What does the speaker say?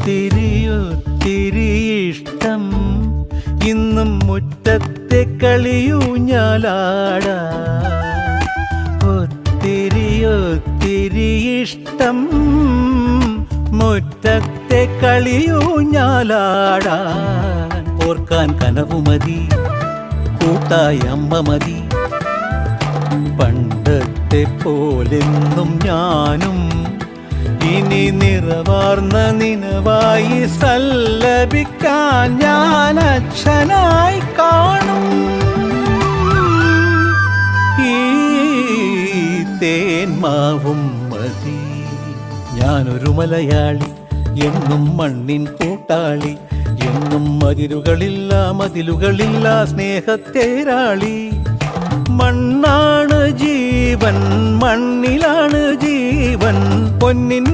ഒത്തിരി ഇഷ്ടം ഇന്നും മുറ്റത്തെ കളിയൂഞ്ഞാലാടാ. ഒത്തിരി ഇഷ്ടം മുറ്റത്തെ കളിയൂഞ്ഞാലാടാൻ. ഓർക്കാൻ കനവുമതി, കൂട്ടായി അമ്മ മതി. പണ്ടത്തെ പോലെന്നും ഞാനും ഇനി നിറവാർന്ന നിനവായി സല്ലപിക്കാൻ ഞാൻ അച്ഛനായി കാണും. ഈ തേന്മാവും മതി. ഞാനൊരു മലയാളി, എന്നും മണ്ണിൻ കൂട്ടാളി, എന്നും മതിലുകളില്ല സ്നേഹത്തേരാളി. മണ്ണാണ് ജീവൻ, മണ്ണിലാണ് ജീവൻ, പൊന്നിൻ